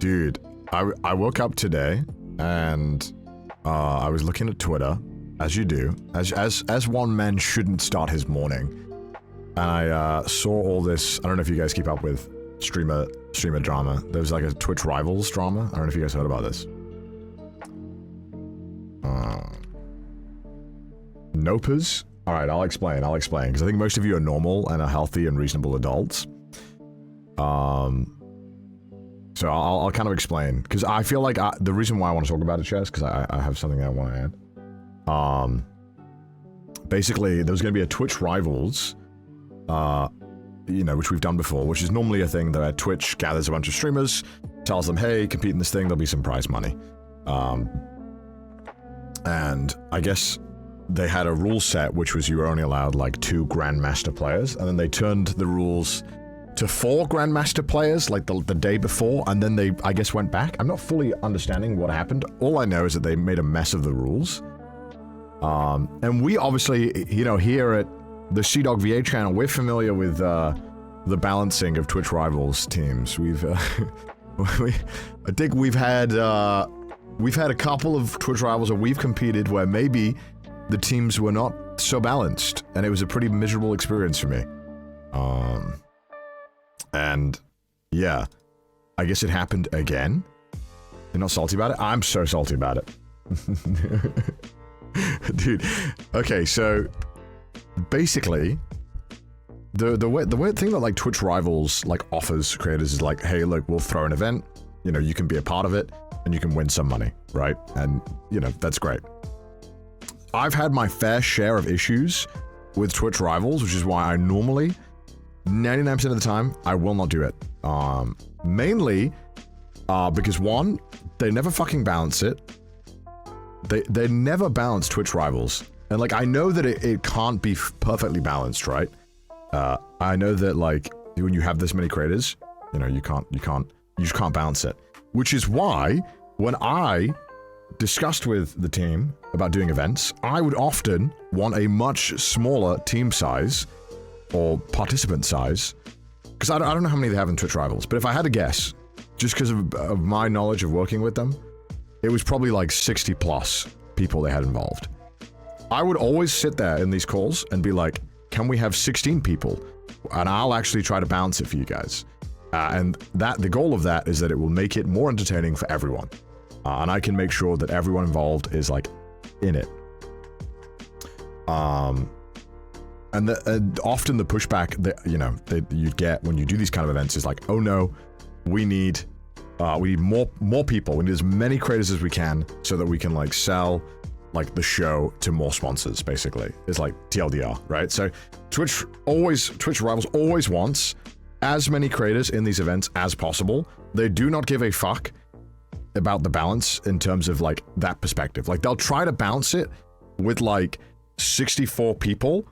Dude, I woke up today and I was looking at Twitter, as you do, as one man shouldn't start his morning. And I saw all this. I don't know if you guys keep up with streamer drama. There was like a Twitch Rivals drama. I don't know if you guys heard about this. Nopers? Alright, I'll explain, because I think most of you are normal and are healthy and reasonable adults. So I'll kind of explain, because I feel like the reason why I want to talk about it, Chess, because I have something I want to add. Basically, there's going to be a Twitch Rivals, you know, which we've done before, which is normally a thing that Twitch gathers a bunch of streamers, tells them, hey, compete in this thing, there'll be some prize money. And I guess they had a rule set, which was you were only allowed like 2 Grandmaster players, and then they turned the rules to 4 Grandmaster players like the day before, and then they, I guess, went back. I'm not fully understanding what happened. All I know is that they made a mess of the rules. And we obviously, you know, here at the CdawgVa channel, we're familiar with the balancing of Twitch Rivals teams. We've, I think we've had a couple of Twitch Rivals where we've competed where maybe the teams were not so balanced, and it was a pretty miserable experience for me. And yeah, I guess it happened again. You're not salty about it? I'm so salty about it. Dude, okay, so basically, the weird thing that like Twitch Rivals like offers creators is like, hey, look, we'll throw an event, you know, you can be a part of it, and you can win some money, right? And, you know, that's great. I've had my fair share of issues with Twitch Rivals, which is why I normally, 99% of the time, I will not do it. Mainly, because one, they never fucking balance it. They never balance Twitch Rivals. And like, I know that it can't be perfectly balanced, right? I know that like, when you have this many creators, you know, you just can't balance it. Which is why, when I discussed with the team about doing events, I would often want a much smaller team size or participant size, because I don't know how many they have in Twitch Rivals, but if I had to guess, just because of my knowledge of working with them, it was probably like 60 plus people they had involved. I would always sit there in these calls and be like, can we have 16 people? And I'll actually try to balance it for you guys. And the goal of that is that it will make it more entertaining for everyone. And I can make sure that everyone involved is like in it. And often the pushback that, you know, you get when you do these kind of events is like, oh no, we need more people. We need as many creators as we can so that we can like sell like the show to more sponsors, basically. It's like TLDR, right? So Twitch Rivals always wants as many creators in these events as possible. They do not give a fuck about the balance in terms of like that perspective. Like they'll try to balance it with like 64 people,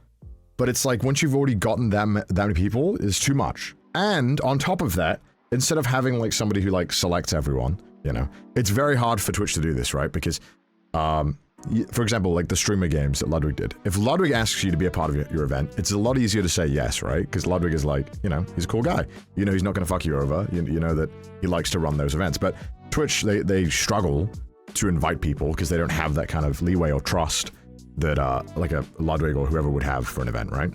but it's like once you've already gotten that many people, it's too much. And on top of that, instead of having like somebody who like selects everyone, you know, it's very hard for Twitch to do this, right? Because, for example, like the streamer games that Ludwig did. If Ludwig asks you to be a part of your event, it's a lot easier to say yes, right? Because Ludwig is like, you know, he's a cool guy. You know, he's not going to fuck you over. You know that he likes to run those events. But Twitch, they struggle to invite people because they don't have that kind of leeway or trust that like a Ludwig or whoever would have for an event, right?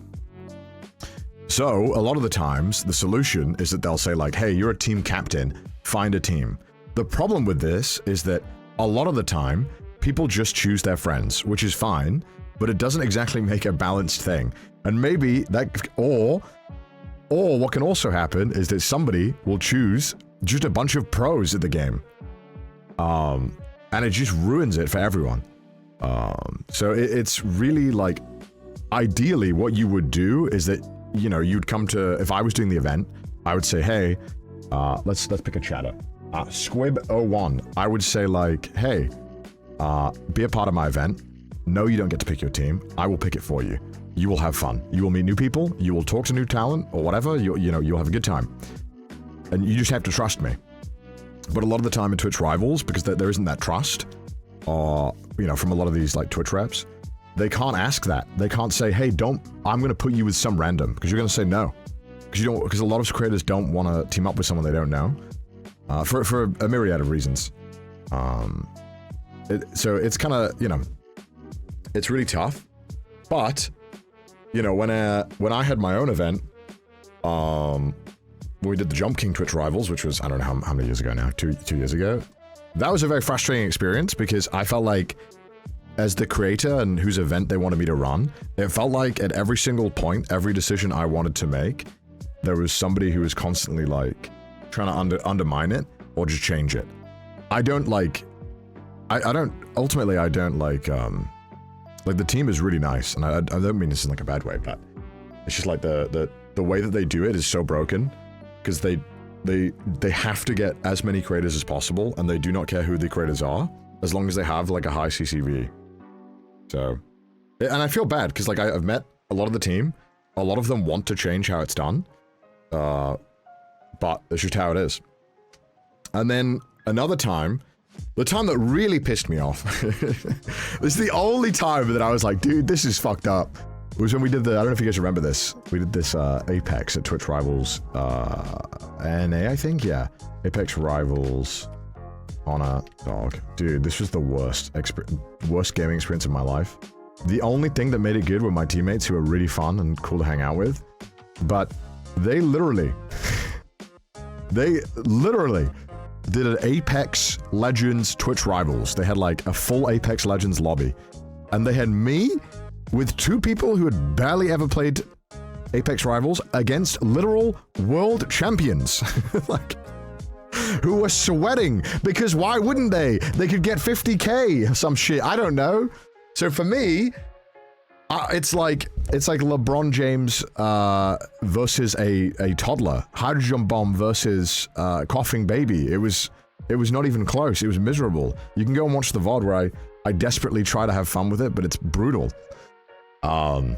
So a lot of the times, the solution is that they'll say like, hey, you're a team captain, find a team. The problem with this is that a lot of the time, people just choose their friends, which is fine, but it doesn't exactly make a balanced thing. And maybe that, or what can also happen is that somebody will choose just a bunch of pros at the game. And it just ruins it for everyone. So it's really like, ideally what you would do is that, you know, you'd come to, if I was doing the event, I would say, hey, let's pick a chatter. Squib01, I would say like, hey, be a part of my event. No, you don't get to pick your team. I will pick it for you. You will have fun. You will meet new people. You will talk to new talent or whatever. You know, you'll have a good time. And you just have to trust me. But a lot of the time in Twitch Rivals, because there isn't that trust, or, you know, from a lot of these like Twitch reps, they can't ask that. They can't say, hey, I'm going to put you with some random, because you're going to say no. Because a lot of creators don't want to team up with someone they don't know. for a myriad of reasons. So it's kind of, you know, it's really tough. But, you know, when I had my own event, we did the Jump King Twitch Rivals, which was, I don't know how many years ago now, two years ago. That was a very frustrating experience because I felt like, as the creator and whose event they wanted me to run, it felt like at every single point, every decision I wanted to make, there was somebody who was constantly like trying to undermine it or just change it. I don't like, ultimately I don't like the team is really nice, and I don't mean this in like a bad way, but it's just like the way that they do it is so broken because they have to get as many creators as possible, and they do not care who the creators are as long as they have like a high CCV. So, and I feel bad because like I've met a lot of the team, a lot of them want to change how it's done, but it's just how it is. And then another time, the time that really pissed me off, this is the only time that I was like, dude, this is fucked up, was when we did the, I don't know if you guys remember this, we did this Apex at Twitch Rivals, NA, I think, yeah, Apex Rivals, Honor, Dog. Dude, this was the worst gaming experience of my life. The only thing that made it good were my teammates who were really fun and cool to hang out with, but they literally did an Apex Legends Twitch Rivals. They had like a full Apex Legends lobby, and they had me with two people who had barely ever played Apex Rivals against literal world champions. Like, who were sweating because why wouldn't they? They could get 50K or some shit. I don't know. So for me, it's like LeBron James versus a toddler. Hydrogen bomb versus coughing baby. It was not even close. It was miserable. You can go and watch the VOD where I desperately try to have fun with it, but it's brutal. And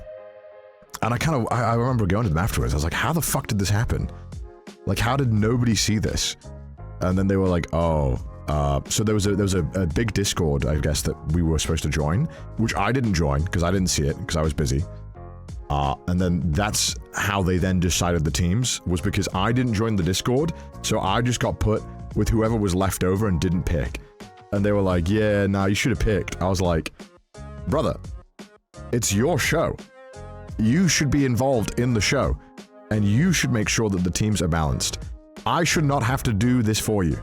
I remember going to them afterwards. I was like, how the fuck did this happen? Like, how did nobody see this? And then they were like, oh, so there was a big Discord, I guess, that we were supposed to join, which I didn't join because I didn't see it because I was busy. And then that's how they then decided the teams, was because I didn't join the Discord, so I just got put with whoever was left over and didn't pick. And they were like, yeah, nah, you should have picked. I was like, brother, it's your show. You should be involved in the show, and you should make sure that the teams are balanced. I should not have to do this for you.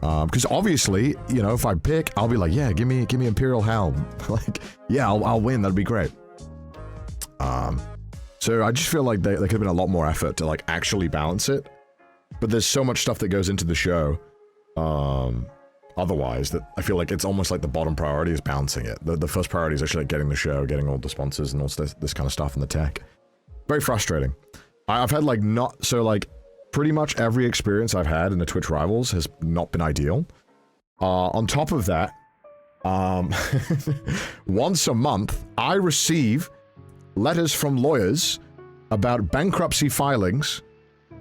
Because obviously, you know, if I pick, I'll be like, yeah, give me Imperial Hell. Like, yeah, I'll win, that'd be great. So I just feel like there could have been a lot more effort to like actually balance it. But there's so much stuff that goes into the show, otherwise, that I feel like it's almost like the bottom priority is balancing it. The first priority is actually like getting the show, getting all the sponsors and all this kind of stuff and the tech. Very frustrating. I've had like pretty much every experience I've had in the Twitch Rivals has not been ideal. On top of that, once a month, I receive letters from lawyers about bankruptcy filings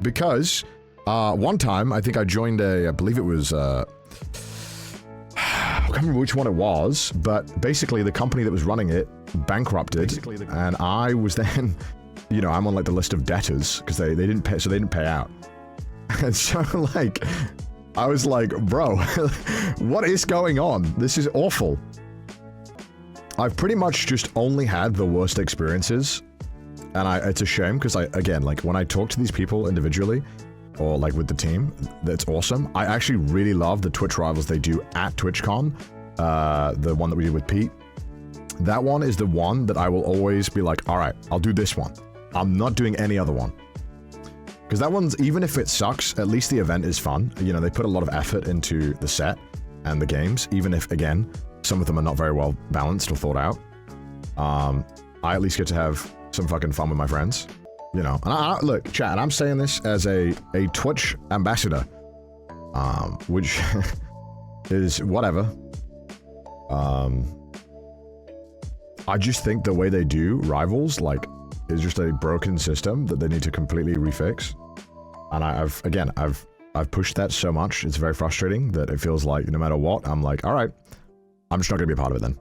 because one time, I think I joined I believe it was, I can't remember which one it was, but basically the company that was running it bankrupted, and I was then, you know, I'm on like the list of debtors because they didn't pay, so they didn't pay out. And so like, I was like, bro, what is going on? This is awful. I've pretty much just only had the worst experiences, and it's a shame because again, like when I talk to these people individually, or like with the team, that's awesome. I actually really love the Twitch Rivals they do at TwitchCon, the one that we did with Pete. That one is the one that I will always be like, all right, I'll do this one. I'm not doing any other one. Because that one's, even if it sucks, at least the event is fun. You know, they put a lot of effort into the set and the games, even if, again, some of them are not very well balanced or thought out. I at least get to have some fucking fun with my friends. You know, and look, chat, and I'm saying this as a Twitch ambassador, which is whatever. I just think the way they do Rivals, like, is just a broken system that they need to completely refix. And I've pushed that so much, it's very frustrating that it feels like no matter what, I'm like, all right, I'm just not gonna be a part of it then.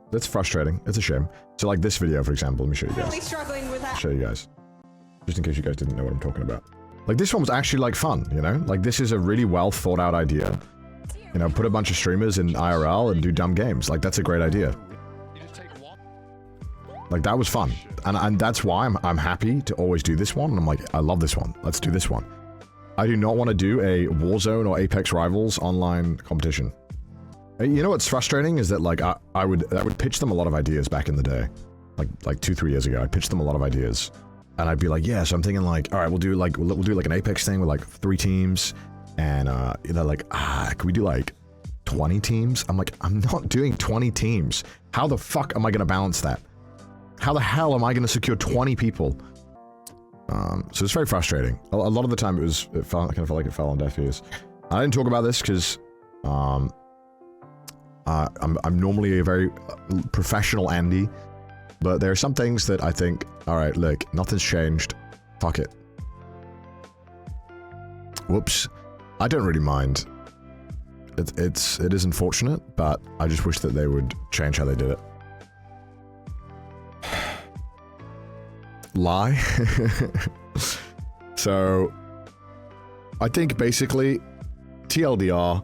That's frustrating. It's a shame. So like this video, for example, let me show you guys. Really struggling with that. Show you guys, just in case you guys didn't know what I'm talking about. Like, this one was actually, like, fun, you know? Like, this is a really well thought out idea. You know, put a bunch of streamers in IRL and do dumb games. Like, that's a great idea. Like, that was fun. And that's why I'm happy to always do this one. And I'm like, I love this one. Let's do this one. I do not want to do a Warzone or Apex Rivals online competition. You know what's frustrating is that, like, I would pitch them a lot of ideas back in the day. Like 2-3 years ago, I'd pitch them a lot of ideas. And I'd be like, yeah, so I'm thinking like, all right, we'll do like an Apex thing with like 3 teams. And they're like, can we do like 20 teams? I'm like, I'm not doing 20 teams. How the fuck am I going to balance that? How the hell am I going to secure 20 people? So it's very frustrating. A lot of the time it kind of felt like it fell on deaf ears. I didn't talk about this because I'm normally a very professional Andy, but there are some things that I think, all right, look, nothing's changed. Fuck it. Whoops. I don't really mind. It is unfortunate, but I just wish that they would change how they did it. Lie. So, I think basically, TLDR,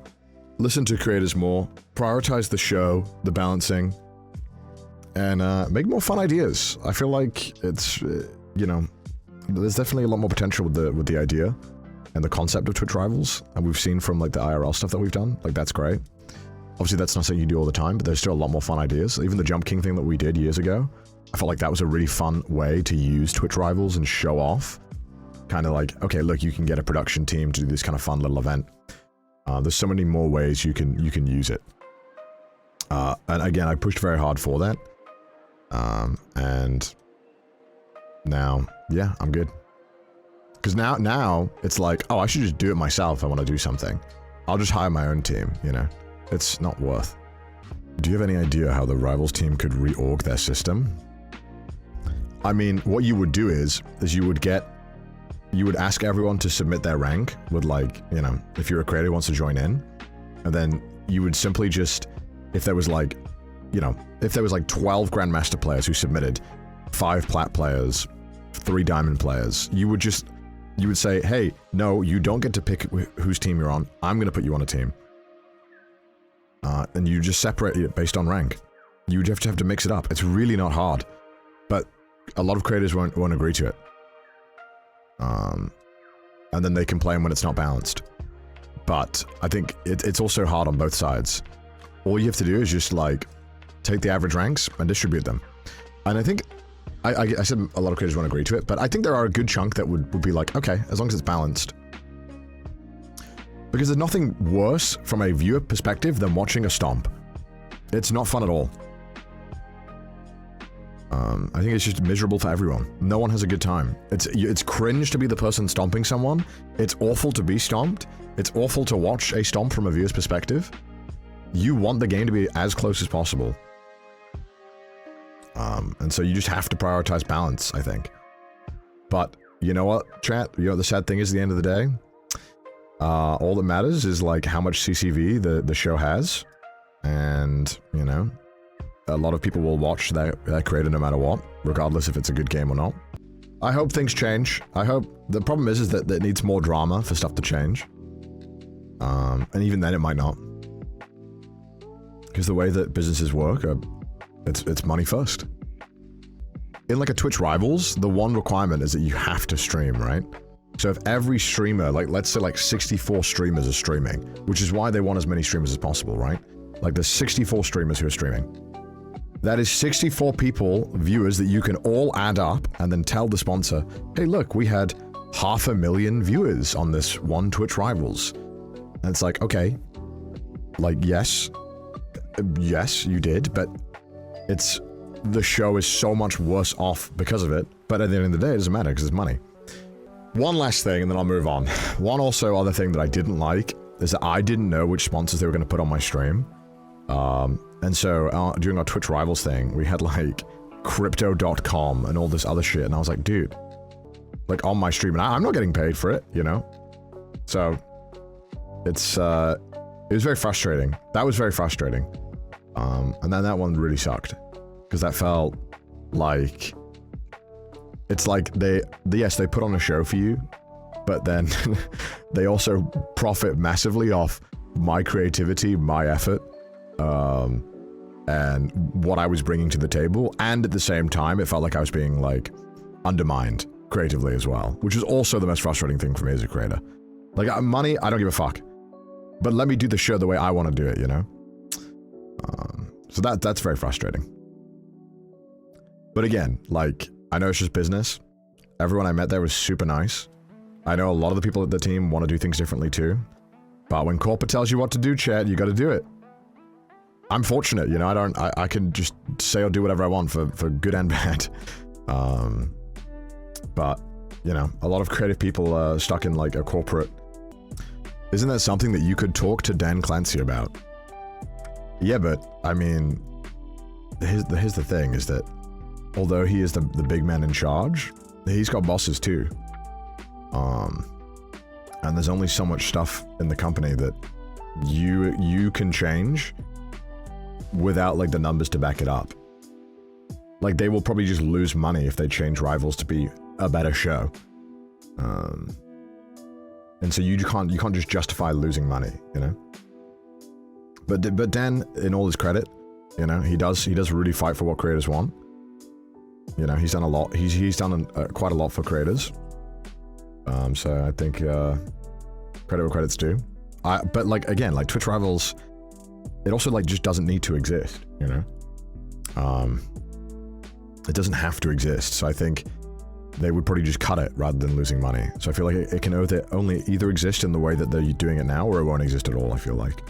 listen to creators more, prioritize the show, the balancing, and make more fun ideas. I feel like it's, you know, there's definitely a lot more potential with the idea and the concept of Twitch Rivals, and we've seen from like the IRL stuff that we've done, like that's great. Obviously that's not something you do all the time, but there's still a lot more fun ideas. Even the Jump King thing that we did years ago, I felt like that was a really fun way to use Twitch Rivals and show off. Kind of like, okay, look, you can get a production team to do this kind of fun little event. There's so many more ways you can use it. And again, I pushed very hard for that. And now, yeah, I'm good. Because now it's like, oh, I should just do it myself if I want to do something. I'll just hire my own team, you know? It's not worth. Do you have any idea how the Rivals team could reorg their system? I mean, what you would do is you would ask everyone to submit their rank with, like, you know, if you're a creator who wants to join in, and then you would simply just, if there was like, you know, if there was like 12 Grandmaster players who submitted, 5 Plat players, 3 Diamond players, you would say, hey, no, you don't get to pick whose team you're on. I'm going to put you on a team. And you just separate it based on rank. You would have to mix it up. It's really not hard. But a lot of creators won't agree to it. And then they complain when it's not balanced. But I think it's also hard on both sides. All you have to do is just, like, take the average ranks and distribute them. And I think, I said a lot of creators won't agree to it, but I think there are a good chunk that would be like, okay, as long as it's balanced. Because there's nothing worse from a viewer perspective than watching a stomp. It's not fun at all. I think it's just miserable for everyone. No one has a good time. It's cringe to be the person stomping someone. It's awful to be stomped. It's awful to watch a stomp from a viewer's perspective. You want the game to be as close as possible. And so you just have to prioritize balance, I think. But you know what, chat? You know what the sad thing is at the end of the day? All that matters is, like, how much CCV the show has. And, you know, a lot of people will watch that creator no matter what, regardless if it's a good game or not. I hope things change. I hope... The problem is that it needs more drama for stuff to change. And even then it might not. Because the way that businesses work, it's money first. In, like, a Twitch Rivals, the one requirement is that you have to stream, right? So if every streamer, like, let's say like 64 streamers are streaming, which is why they want as many streamers as possible, right? Like, there's 64 streamers who are streaming. That is 64 people, viewers, that you can all add up and then tell the sponsor, hey, look, we had 500,000 viewers on this one Twitch Rivals. And it's like, okay, like, yes, you did, but the show is so much worse off because of it. But at the end of the day, it doesn't matter because it's money. One last thing, and then I'll move on. One other thing that I didn't like is that I didn't know which sponsors they were going to put on my stream. And so during our Twitch Rivals thing, we had, like, Crypto.com and all this other shit, and I was like, dude, like, on my stream, and I'm not getting paid for it, you know? So, it was very frustrating. That was very frustrating. And then that one really sucked. Because that felt like... It's like they put on a show for you, but then they also profit massively off my creativity, my effort, and what I was bringing to the table, and at the same time, it felt like I was being, like, undermined creatively as well, which is also the most frustrating thing for me as a creator. Like, money, I don't give a fuck. But let me do the show the way I want to do it, you know? So that's very frustrating. But again, like, I know it's just business. Everyone I met there was super nice. I know a lot of the people at the team want to do things differently too. But when corporate tells you what to do, Chad, you got to do it. I'm fortunate, you know, I can just say or do whatever I want for good and bad. But, you know, a lot of creative people are stuck in, like, a corporate... Isn't that something that you could talk to Dan Clancy about? Yeah, but, I mean, here's the thing, is that although he is the big man in charge, he's got bosses too. And there's only so much stuff in the company that you can change without, like, the numbers to back it up. Like, they will probably just lose money if they change Rivals to be a better show. And so you can't just justify losing money, you know? But Dan, in all his credit, you know, he does really fight for what creators want. You know, he's done a lot. He's done quite a lot for creators. So I think credit where credit's due. But, like, again, like, Twitch Rivals, it also, like, just doesn't need to exist, you know? It doesn't have to exist. So I think they would probably just cut it rather than losing money. So I feel like it can only either exist in the way that they're doing it now, or it won't exist at all, I feel like.